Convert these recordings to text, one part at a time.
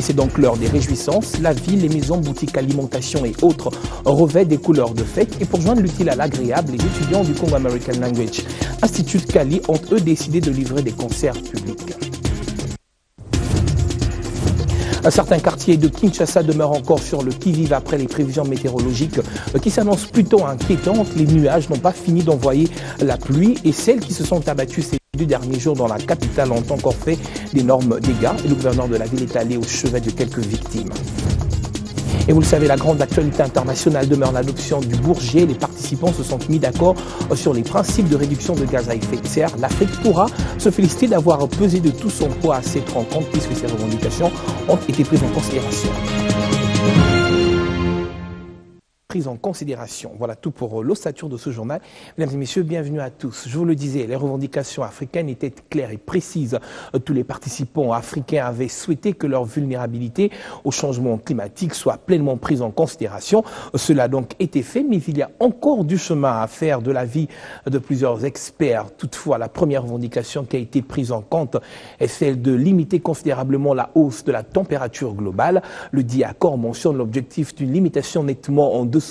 Et c'est donc l'heure des réjouissances. La ville, les maisons, boutiques, alimentation et autres revêtent des couleurs de fête. Et pour joindre l'utile à l'agréable, les étudiants du Congo American Language Institute Cali ont eux décidé de livrer des concerts publics. Certains quartiers de Kinshasa demeurent encore sur le qui-vive après les prévisions météorologiques qui s'annoncent plutôt inquiétantes. Les nuages n'ont pas fini d'envoyer la pluie et celles qui se sont abattues ces 2 derniers jours dans la capitale ont encore fait d'énormes dégâts. Et le gouverneur de la ville est allé au chevet de quelques victimes. Et vous le savez, la grande actualité internationale demeure l'adoption du Bourget. Les participants se sont mis d'accord sur les principes de réduction de gaz à effet de serre. L'Afrique pourra se féliciter d'avoir pesé de tout son poids à cette rencontre puisque ces revendications ont été prises en considération. Voilà tout pour l'ossature de ce journal. Mesdames et messieurs, bienvenue à tous. Je vous le disais, les revendications africaines étaient claires et précises. Tous les participants africains avaient souhaité que leur vulnérabilité au changement climatique soit pleinement prise en considération. Cela a donc été fait, mais il y a encore du chemin à faire de l'avis de plusieurs experts. Toutefois, la première revendication qui a été prise en compte est celle de limiter considérablement la hausse de la température globale. Le dit accord mentionne l'objectif d'une limitation nettement en dessous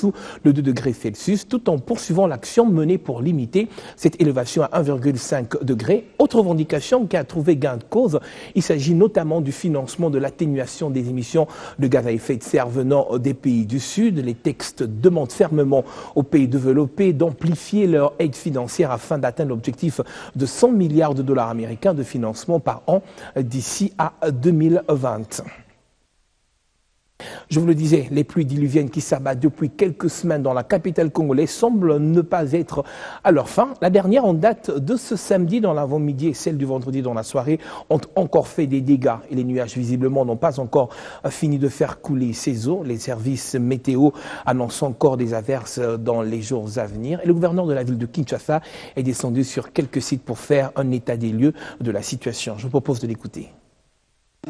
de 2 degrés Celsius, tout en poursuivant l'action menée pour limiter cette élévation à 1,5 degré. Autre revendication qui a trouvé gain de cause, il s'agit notamment du financement de l'atténuation des émissions de gaz à effet de serre venant des pays du Sud. Les textes demandent fermement aux pays développés d'amplifier leur aide financière afin d'atteindre l'objectif de 100 milliards de dollars américains de financement par an d'ici à 2020. Je vous le disais, les pluies diluviennes qui s'abattent depuis quelques semaines dans la capitale congolaise semblent ne pas être à leur fin. La dernière en date de ce samedi dans l'avant-midi et celle du vendredi dans la soirée ont encore fait des dégâts et les nuages visiblement n'ont pas encore fini de faire couler ces eaux. Les services météo annoncent encore des averses dans les jours à venir et le gouverneur de la ville de Kinshasa est descendu sur quelques sites pour faire un état des lieux de la situation. Je vous propose de l'écouter.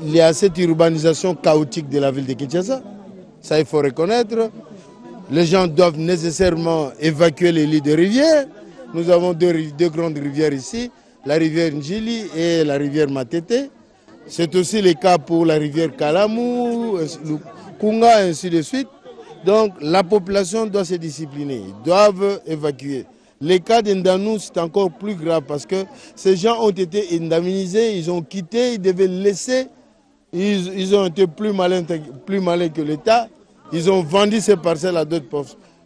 Il y a cette urbanisation chaotique de la ville de Kinshasa, ça il faut reconnaître. Les gens doivent nécessairement évacuer les lits de rivières. Nous avons deux grandes rivières ici, la rivière Njili et la rivière Matete. C'est aussi le cas pour la rivière Kalamu, le Kunga et ainsi de suite. Donc la population doit se discipliner, ils doivent évacuer. Les cas d'Indanou, c'est encore plus grave parce que ces gens ont été indemnisés, ils ont quitté, ils devaient laisser. Ils ont été plus malins que l'État. Ils ont vendu ces parcelles à d'autres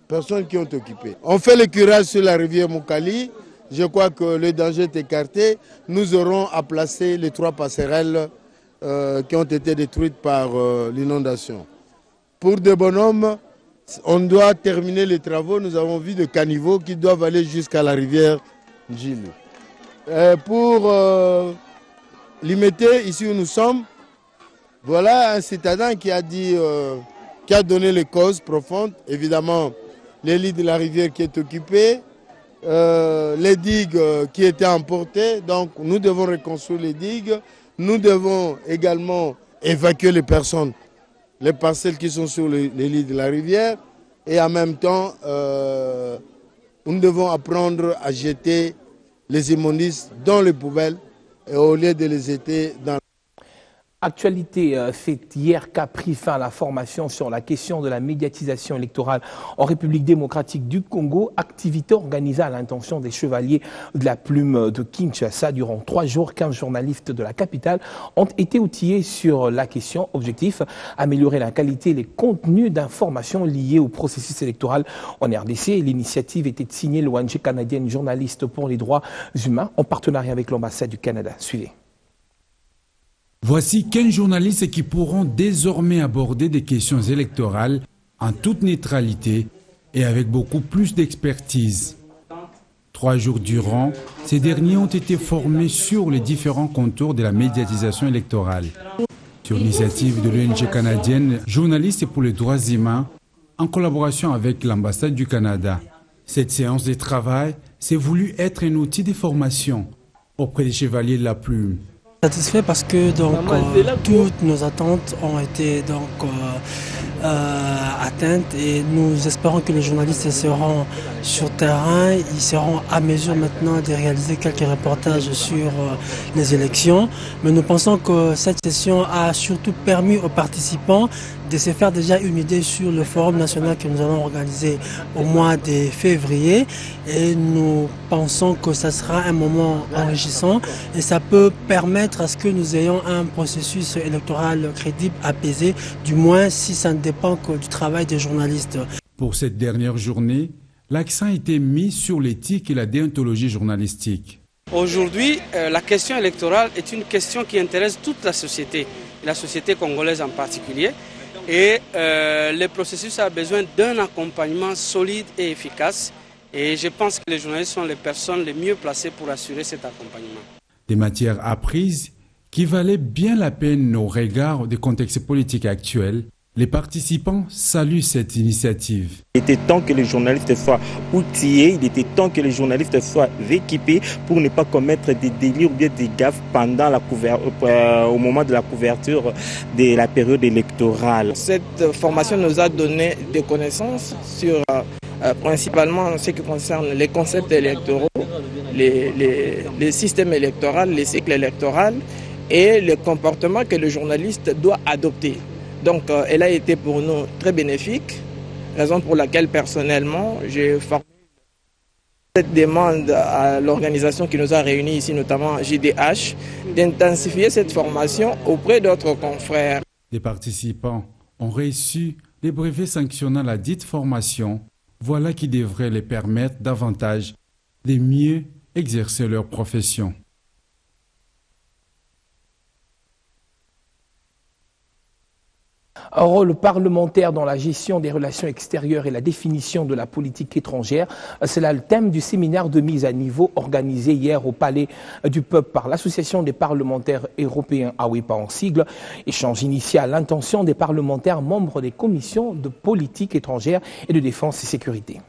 personnes qui ont occupé. On fait le curage sur la rivière Moukali. Je crois que le danger est écarté. Nous aurons à placer les 3 passerelles qui ont été détruites par l'inondation. Pour des bonhommes, on doit terminer les travaux. Nous avons vu des caniveaux qui doivent aller jusqu'à la rivière Njili. Pour limiter, ici où nous sommes, voilà un citadin qui a dit, qui a donné les causes profondes. Évidemment, les lits de la rivière qui est occupé, les digues qui étaient emportées. Donc nous devons reconstruire les digues. Nous devons également évacuer les personnes, les parcelles qui sont sur les lits de la rivière. Et en même temps, nous devons apprendre à jeter les immondices dans les poubelles et au lieu de les jeter dans Actualité, c'est hier qu'a pris fin la formation sur la question de la médiatisation électorale en République démocratique du Congo, activité organisée à l'intention des chevaliers de la plume de Kinshasa. Durant 3 jours, 15 journalistes de la capitale ont été outillés sur la question. Objectif, améliorer la qualité et les contenus d'informations liés au processus électoral en RDC. L'initiative était signée l'ONG canadienne Journalistes pour les droits humains en partenariat avec l'ambassade du Canada. Suivez. Voici 15 journalistes qui pourront désormais aborder des questions électorales en toute neutralité et avec beaucoup plus d'expertise. 3 jours durant, ces derniers ont été formés sur les différents contours de la médiatisation électorale. Sur l'initiative de l'ONG canadienne Journalistes pour les droits humains, en collaboration avec l'ambassade du Canada. Cette séance de travail s'est voulu être un outil de formation auprès des chevaliers de la plume. Satisfait parce que toutes nos attentes ont été atteinte et nous espérons que les journalistes seront sur terrain, ils seront à mesure maintenant de réaliser quelques reportages sur les élections. Mais nous pensons que cette session a surtout permis aux participants de se faire déjà une idée sur le forum national que nous allons organiser au mois de février. Et nous pensons que ça sera un moment enrichissant et ça peut permettre à ce que nous ayons un processus électoral crédible, apaisé, du moins si ça ne dépend que du travail des journalistes. Pour cette dernière journée, l'accent a été mis sur l'éthique et la déontologie journalistique. Aujourd'hui, la question électorale est une question qui intéresse toute la société congolaise en particulier. Et le processus a besoin d'un accompagnement solide et efficace. Et je pense que les journalistes sont les personnes les mieux placées pour assurer cet accompagnement. Des matières apprises qui valaient bien la peine au regard du contexte politique actuel. Les participants saluent cette initiative. Il était temps que les journalistes soient outillés, il était temps que les journalistes soient équipés pour ne pas commettre des délits ou bien des gaffes pendant au moment de la couverture de la période électorale. Cette formation nous a donné des connaissances sur principalement ce qui concerne les concepts électoraux, les systèmes électoraux, les cycles électoraux et le comportement que le journaliste doit adopter. Donc elle a été pour nous très bénéfique, raison pour laquelle personnellement j'ai formé cette demande à l'organisation qui nous a réunis ici, notamment JDH, d'intensifier cette formation auprès d'autres confrères. Les participants ont reçu les brevets sanctionnant la dite formation, voilà qui devrait les permettre davantage de mieux exercer leur profession. Un rôle parlementaire dans la gestion des relations extérieures et la définition de la politique étrangère, c'est là le thème du séminaire de mise à niveau organisé hier au Palais du Peuple par l'Association des parlementaires européens, AWEPA en sigle. Échange initial, l'intention des parlementaires membres des commissions de politique étrangère et de défense et sécurité.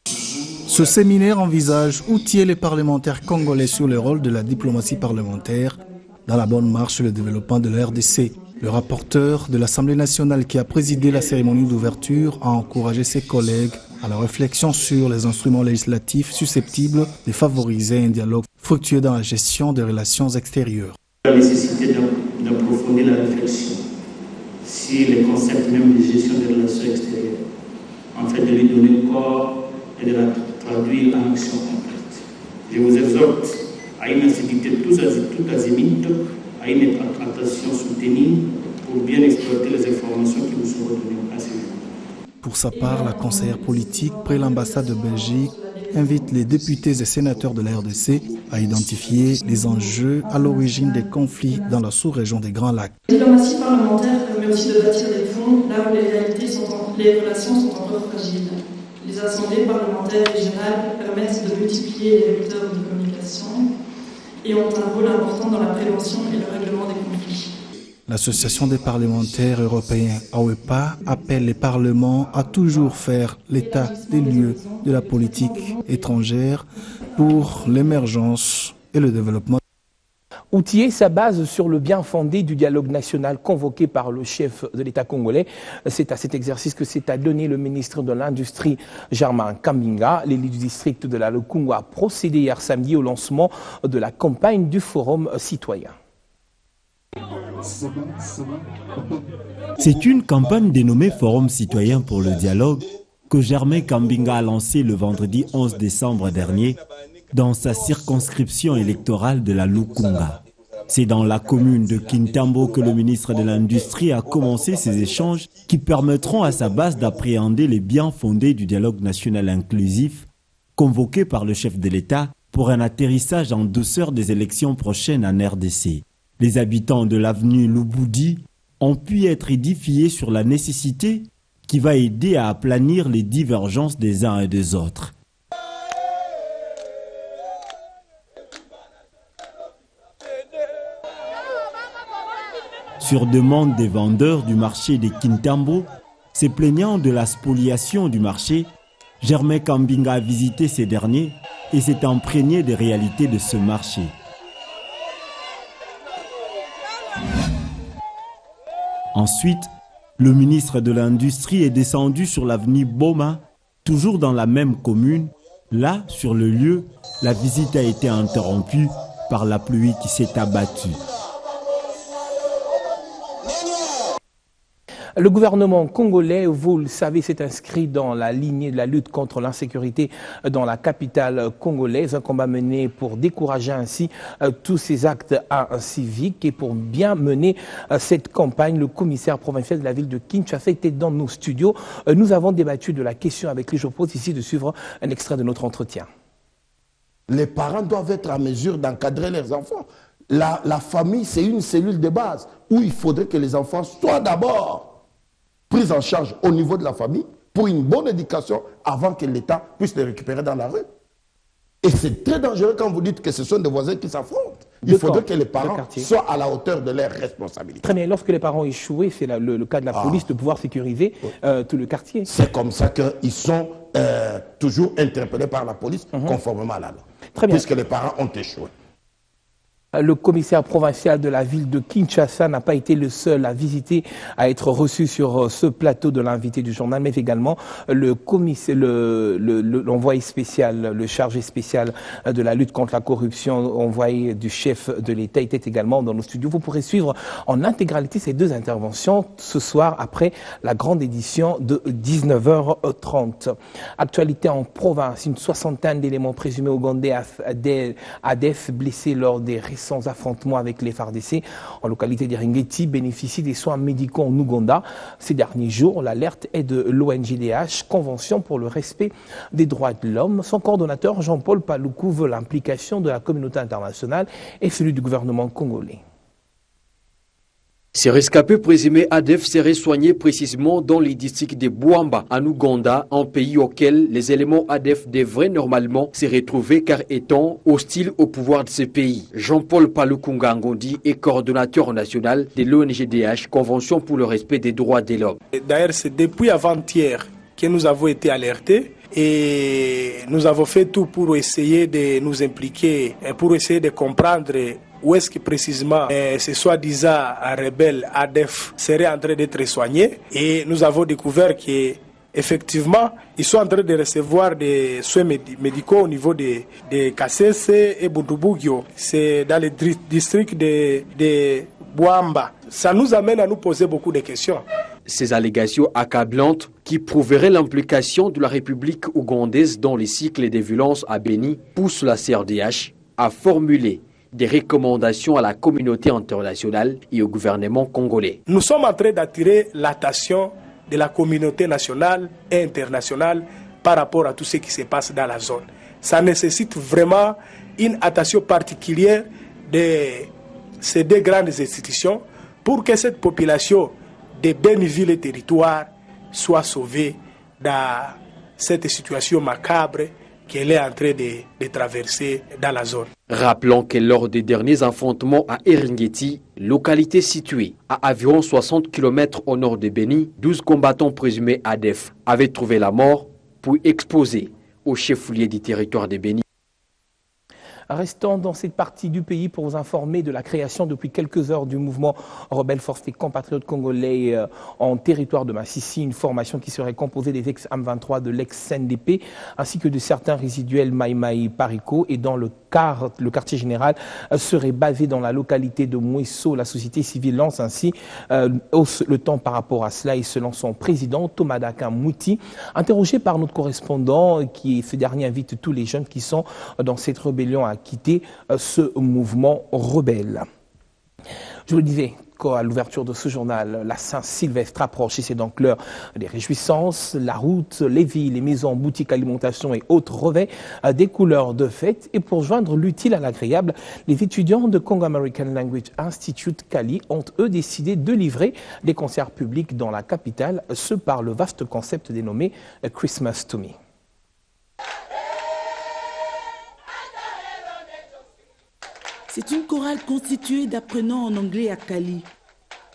Ce séminaire envisage outiller les parlementaires congolais sur le rôle de la diplomatie parlementaire dans la bonne marche et le développement de la RDC. Le rapporteur de l'Assemblée nationale qui a présidé la cérémonie d'ouverture a encouragé ses collègues à la réflexion sur les instruments législatifs susceptibles de favoriser un dialogue fructueux dans la gestion des relations extérieures. La nécessité d'approfondir la réflexion sur les concepts même de gestion des relations extérieures, en fait de lui donner corps et de la traduire en action concrète. Je vous exhorte à une activité tout azimut, à une attention soutenue pour bien exploiter les informations qui vous seront données à ce jour. Pour sa part, la conseillère politique près l'ambassade de Belgique invite les députés et sénateurs de la RDC à identifier les enjeux à l'origine des conflits dans la sous-région des Grands Lacs. La diplomatie parlementaire permet aussi de bâtir des fonds là où les relations sont encore fragiles. Les assemblées parlementaires régionales permettent de multiplier les vecteurs de communication et ont un rôle important dans la prévention et le règlement des conflits. L'Association des parlementaires européens, AWEPA, appelle les parlements à toujours faire l'état des lieux de la politique étrangère pour l'émergence et le développement. Outiller sa base sur le bien fondé du dialogue national convoqué par le chef de l'État congolais. C'est à cet exercice que s'est adonné le ministre de l'Industrie, Germain Kambinga. L'élu du district de la Lukungu a procédé hier samedi au lancement de la campagne du Forum citoyen. C'est une campagne dénommée Forum citoyen pour le dialogue que Germain Kambinga a lancée le vendredi 11 décembre dernier dans sa circonscription électorale de la Lukunga. C'est dans la commune de Kintambo que le ministre de l'Industrie a commencé ces échanges qui permettront à sa base d'appréhender les biens fondés du dialogue national inclusif convoqué par le chef de l'État pour un atterrissage en douceur des élections prochaines en RDC. Les habitants de l'avenue Lubudi ont pu être édifiés sur la nécessité qui va aider à aplanir les divergences des uns et des autres. Sur demande des vendeurs du marché de Kintambo, se plaignant de la spoliation du marché, Germain Kambinga a visité ces derniers et s'est imprégné des réalités de ce marché. Ensuite, Le ministre de l'Industrie est descendu sur l'avenue Boma, toujours dans la même commune. Là, sur le lieu, la visite a été interrompue par la pluie qui s'est abattue. Le gouvernement congolais, vous le savez, s'est inscrit dans la lignée de la lutte contre l'insécurité dans la capitale congolaise, un combat mené pour décourager ainsi tous ces actes civiques. Et pour bien mener cette campagne, le commissaire provincial de la ville de Kinshasa était dans nos studios. Nous avons débattu de la question avec lui. Je propose ici de suivre un extrait de notre entretien. Les parents doivent être en mesure d'encadrer leurs enfants. La famille, c'est une cellule de base où il faudrait que les enfants soient d'abord prise en charge au niveau de la famille pour une bonne éducation avant que l'État puisse les récupérer dans la rue. Et c'est très dangereux quand vous dites que ce sont des voisins qui s'affrontent. Il faudrait que les parents soient à la hauteur de leurs responsabilités. Très bien. Lorsque les parents échouent, c'est le cas de la police de pouvoir sécuriser tout le quartier. C'est comme ça qu'ils sont toujours interpellés par la police conformément à la loi. Très bien. Puisque les parents ont échoué. Le commissaire provincial de la ville de Kinshasa n'a pas été le seul à visiter, à être reçu sur ce plateau de l'invité du journal, mais également l'envoyé spécial, le chargé spécial de la lutte contre la corruption, envoyé du chef de l'État, était également dans nos studios. Vous pourrez suivre en intégralité ces deux interventions ce soir après la grande édition de 19h30. Actualité en province, une soixantaine d'éléments présumés ougandais ADF blessés lors des sans affrontements avec les FARDC en localité d'Eringeti bénéficient des soins médicaux en Ouganda. Ces derniers jours, l'alerte est de l'ONJDH, Convention pour le respect des droits de l'homme. Son coordonnateur, Jean-Paul Paluku, veut l'implication de la communauté internationale et celui du gouvernement congolais. Ces rescapés présumés ADF seraient soignés précisément dans les districts de Bouamba, en Ouganda, un pays auquel les éléments ADF devraient normalement se retrouver car étant hostiles au pouvoir de ce pays. Jean-Paul Paluku Ngondi est coordonnateur national de l'ONJDH, Convention pour le respect des droits de l'homme. D'ailleurs, c'est depuis avant-hier que nous avons été alertés et nous avons fait tout pour essayer de nous impliquer, pour essayer de comprendre où est-ce que précisément ce soi-disant rebelles ADF seraient en train d'être soignés. Et nous avons découvert qu'effectivement, ils sont en train de recevoir des soins médicaux au niveau de Kasese et Bundubugyo. C'est dans le district de Bouamba. Ça nous amène à nous poser beaucoup de questions. Ces allégations accablantes qui prouveraient l'implication de la République ougandaise dans les cycles de violence à Béni poussent la CRDH à formuler des recommandations à la communauté internationale et au gouvernement congolais. Nous sommes en train d'attirer l'attention de la communauté nationale et internationale par rapport à tout ce qui se passe dans la zone. Ça nécessite vraiment une attention particulière de ces deux grandes institutions pour que cette population de Béniville et territoire soit sauvée dans cette situation macabre qu'elle est en train de traverser dans la zone. Rappelons que lors des derniers affrontements à Eringeti, localité située à environ 60 km au nord de Béni, 12 combattants présumés ADF avaient trouvé la mort pour exposer au chef-lieu du territoire de Béni. Restons dans cette partie du pays pour vous informer de la création depuis quelques heures du mouvement rebelle Force des compatriotes congolais en territoire de Massissi, une formation qui serait composée des ex-M23 de l'ex-CNDP ainsi que de certains résiduels Maïmaï Parico et dans le quartier général serait basé dans la localité de Mouesso. La société civile lance ainsi le temps par rapport à cela et selon son président Thomas Dakin Mouti, interrogé par notre correspondant ce dernier invite tous les jeunes qui sont dans cette rébellion à quitter ce mouvement rebelle. Je vous le disais à l'ouverture de ce journal, la Saint-Sylvestre approche et c'est donc l'heure des réjouissances. La route, les villes, les maisons, boutiques, alimentation et autres revêt des couleurs de fête. Et pour joindre l'utile à l'agréable, les étudiants de Congo American Language Institute Cali ont eux décidé de livrer des concerts publics dans la capitale, ce par le vaste concept dénommé Christmas to Me. C'est une chorale constituée d'apprenants en anglais à Cali.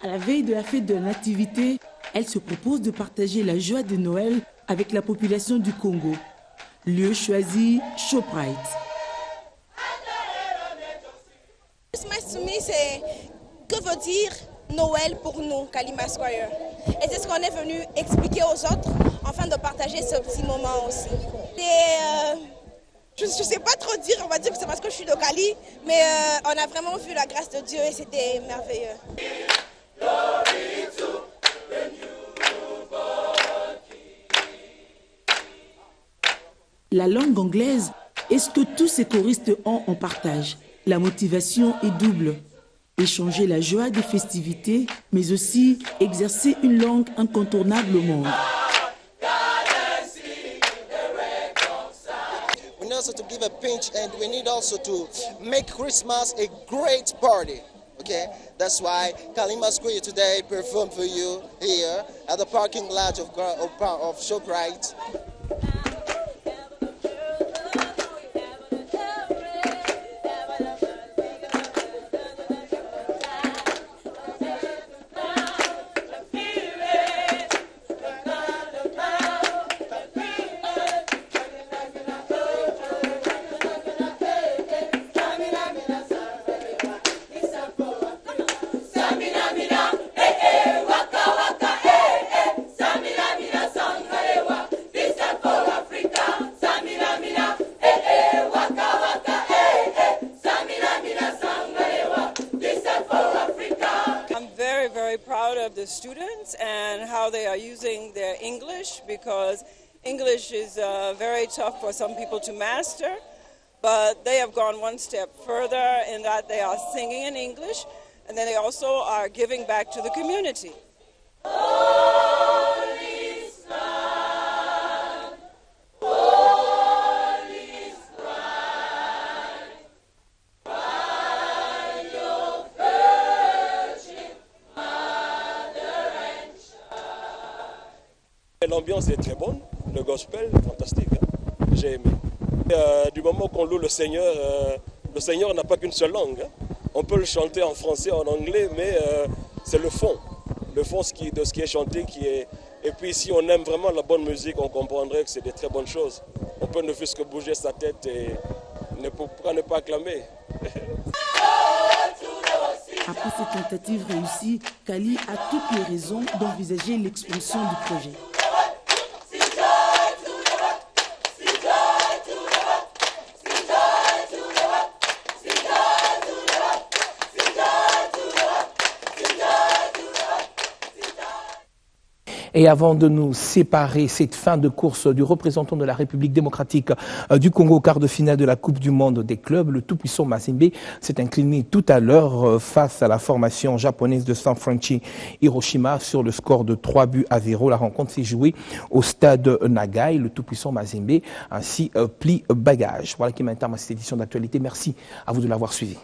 À la veille de la fête de la Nativité, elle se propose de partager la joie de Noël avec la population du Congo. Lieu choisi, Shoprite. Christmas to me, c'est que veut dire Noël pour nous, Kalima Square. Et c'est ce qu'on est venu expliquer aux autres, afin de partager ce petit moment aussi. Je ne sais pas trop dire, on va dire que c'est parce que je suis de Cali, mais on a vraiment vu la grâce de Dieu et c'était merveilleux. La langue anglaise est ce que tous ces choristes ont en partage. La motivation est double. Échanger la joie des festivités, mais aussi exercer une langue incontournable au monde. We need also to give a pinch and we need also to make Christmas a great party. Okay, that's why Kalima Square today performed for you here at the parking lot of ShopRite. Of the students and how they are using their English, because English is very tough for some people to master, but they have gone one step further in that they are singing in English and then they also are giving back to the community. L'ambiance est très bonne, le gospel, fantastique, hein. J'ai aimé. Du moment qu'on loue le Seigneur n'a pas qu'une seule langue. Hein. On peut le chanter en français, en anglais, mais c'est le fond de ce qui est chanté qui est... Et puis si on aime vraiment la bonne musique, on comprendrait que c'est des très bonnes choses. On peut ne fût-ce que bouger sa tête et pourquoi ne pas acclamer. Après cette tentative réussie, Kali a toutes les raisons d'envisager l'expansion du projet. Et avant de nous séparer, cette fin de course du représentant de la République démocratique du Congo au quart de finale de la Coupe du monde des clubs, le tout-puissant Mazembe s'est incliné tout à l'heure face à la formation japonaise de Sanfrecce Hiroshima sur le score de 3-0. La rencontre s'est jouée au stade Nagai. Le tout-puissant Mazembe ainsi plie bagage. Voilà qui met un terme à cette édition d'actualité. Merci à vous de l'avoir suivi.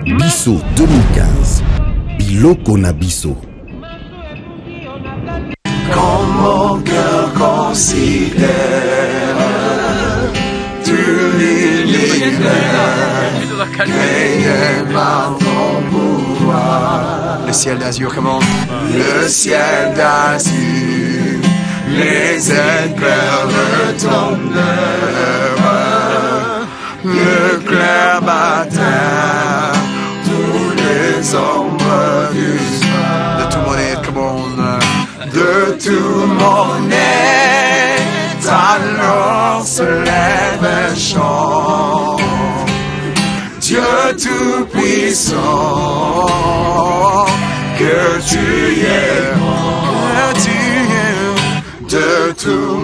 Bisso 2015, Biloko na Bisso. Quand mon cœur considère tout l'univers, créé par ton pouvoir. Le ciel d'azur commande. Le ciel d'azur, les éclairs de ton œuvre, le clair matin, tous les ombres du soir. De tout mon être commande. De tout mon être, alors se lève un chant. Dieu tout-puissant, que tu es, de tout